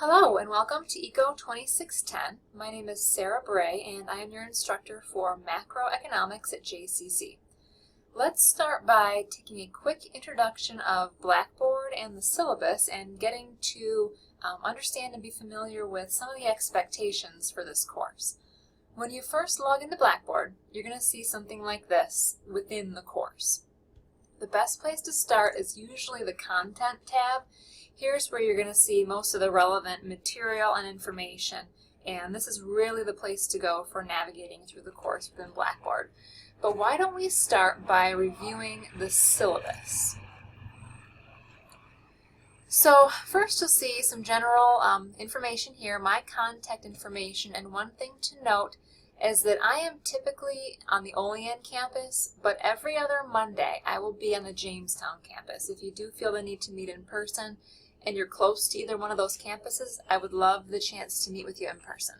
Hello and welcome to ECO 2610. My name is Sarah Bray and I am your instructor for macroeconomics at JCC. Let's start by taking a quick introduction of Blackboard and the syllabus and getting to understand and be familiar with some of the expectations for this course. When you first log into Blackboard, you're going to see something like this within the course. The best place to start is usually the Content tab. Here's where you're going to see most of the relevant material and information, and this is really the place to go for navigating through the course within Blackboard. But why don't we start by reviewing the syllabus? So first you'll see some general information here, my contact information, and one thing to note is that I am typically on the Olean campus, but every other Monday I will be on the Jamestown campus. If you do feel the need to meet in person and you're close to either one of those campuses, I would love the chance to meet with you in person.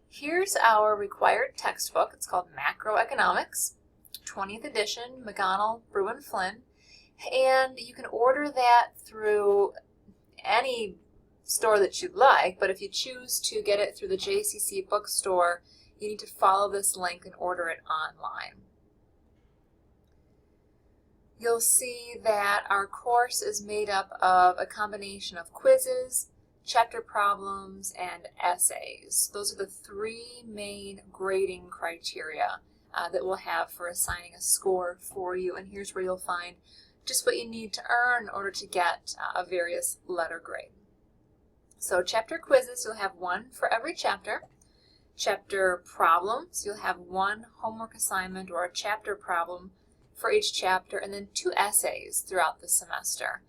Here's our required textbook. It's called Macroeconomics, 20th edition, McGonnell, Bruin Flynn, and you can order that through any store that you'd like, but if you choose to get it through the JCC bookstore, you need to follow this link and order it online. You'll see that our course is made up of a combination of quizzes, chapter problems, and essays. Those are the three main grading criteria that we'll have for assigning a score for you, and here's where you'll find just what you need to earn in order to get a various letter grade. So chapter quizzes, you'll have one for every chapter. Chapter problems, you'll have one homework assignment or a chapter problem for each chapter, and then 2 essays throughout the semester.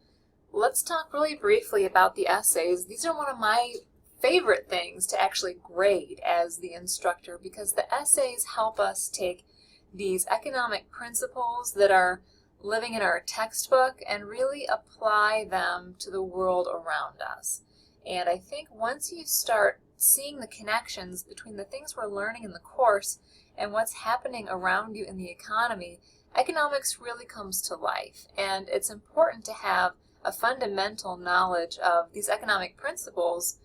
Let's talk really briefly about the essays. These are one of my favorite things to actually grade as the instructor, because the essays help us take these economic principles that are living in our textbook and really apply them to the world around us. And I think once you start seeing the connections between the things we're learning in the course and what's happening around you in the economy, economics really comes to life. And it's important to have a fundamental knowledge of these economic principles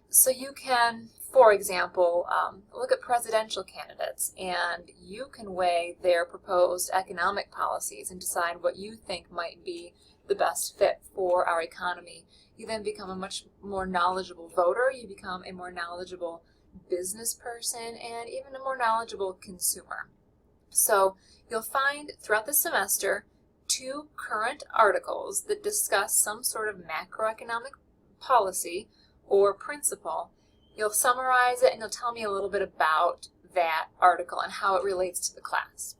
so you can, for example, look at presidential candidates and you can weigh their proposed economic policies and decide what you think might be the best fit for our economy. You then become a much more knowledgeable voter, you become a more knowledgeable business person, and even a more knowledgeable consumer. So you'll find throughout the semester 2 current articles that discuss some sort of macroeconomic policy or principle. You'll summarize it and you'll tell me a little bit about that article and how it relates to the class.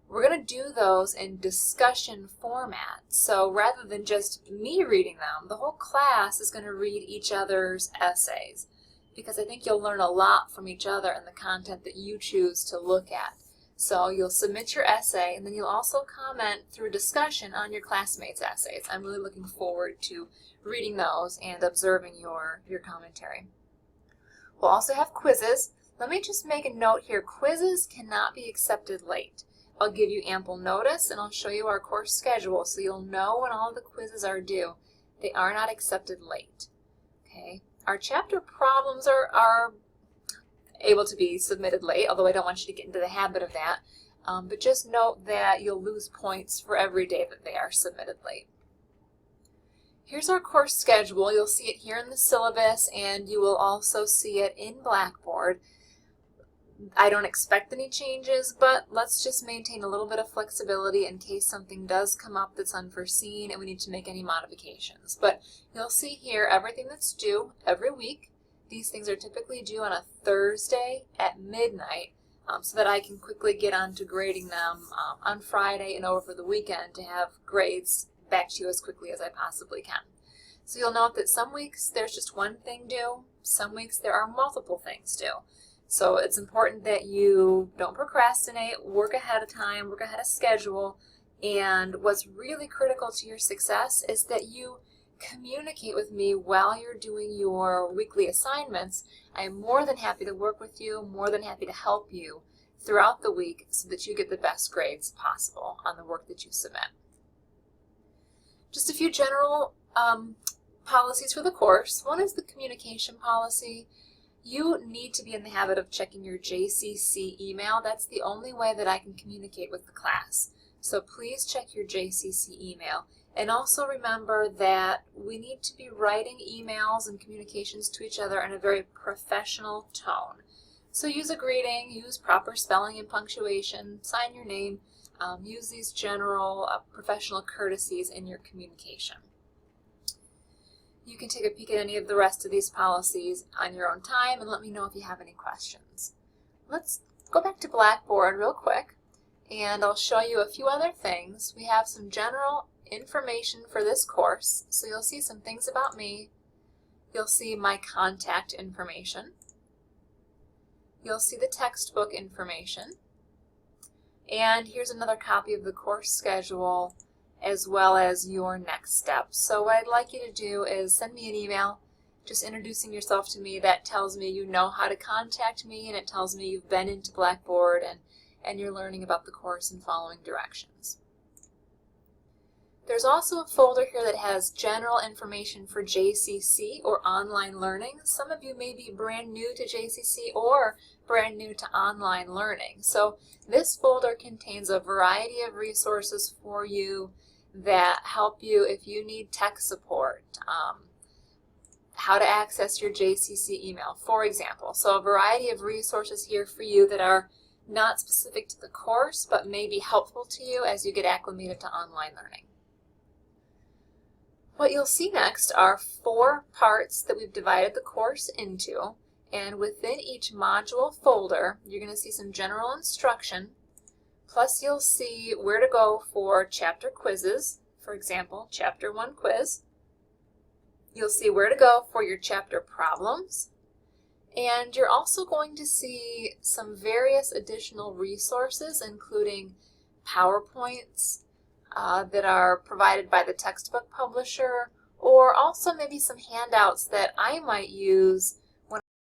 We're going to do those in discussion format, so rather than just me reading them, the whole class is going to read each other's essays, because I think you'll learn a lot from each other and the content that you choose to look at. So you'll submit your essay, and then you'll also comment through discussion on your classmates' essays. I'm really looking forward to reading those and observing your commentary. We'll also have quizzes. Let me just make a note here. Quizzes cannot be accepted late. I'll give you ample notice, and I'll show you our course schedule so you'll know when all the quizzes are due. They are not accepted late. Okay. Our chapter problems are able to be submitted late, although I don't want you to get into the habit of that. But just note that you'll lose points for every day that they are submitted late. Here's our course schedule. You'll see it here in the syllabus, and you will also see it in Blackboard. I don't expect any changes, but let's just maintain a little bit of flexibility in case something does come up that's unforeseen and we need to make any modifications. But you'll see here everything that's due every week. These things are typically due on a Thursday at midnight, so that I can quickly get on to grading them on Friday and over the weekend to have grades back to you as quickly as I possibly can. So you'll note that some weeks there's just one thing due, some weeks there are multiple things due. So it's important that you don't procrastinate, work ahead of time, work ahead of schedule, and what's really critical to your success is that you communicate with me while you're doing your weekly assignments. I am more than happy to work with you, more than happy to help you throughout the week so that you get the best grades possible on the work that you submit. Just a few general policies for the course. One is the communication policy. You need to be in the habit of checking your JCC email. That's the only way that I can communicate with the class. So please check your JCC email. And also remember that we need to be writing emails and communications to each other in a very professional tone. So use a greeting, use proper spelling and punctuation, sign your name, use these general professional courtesies in your communication. You can take a peek at any of the rest of these policies on your own time and let me know if you have any questions. Let's go back to Blackboard real quick and I'll show you a few other things. We have some general information for this course, so you'll see some things about me. You'll see my contact information. You'll see the textbook information. And here's another copy of the course schedule as well as your next steps. So what I'd like you to do is send me an email just introducing yourself to me. That tells me you know how to contact me and it tells me you've been into Blackboard and you're learning about the course and following directions. There's also a folder here that has general information for JCC or online learning. Some of you may be brand new to JCC or brand new to online learning. So this folder contains a variety of resources for you that help you if you need tech support, how to access your JCC email, for example. So a variety of resources here for you that are not specific to the course but may be helpful to you as you get acclimated to online learning. What you'll see next are 4 parts that we've divided the course into, and within each module folder you're going to see some general instruction, plus you'll see where to go for chapter quizzes, for example, Chapter 1 quiz. You'll see where to go for your chapter problems, and you're also going to see some various additional resources including PowerPoints, that are provided by the textbook publisher, or also maybe some handouts that I might use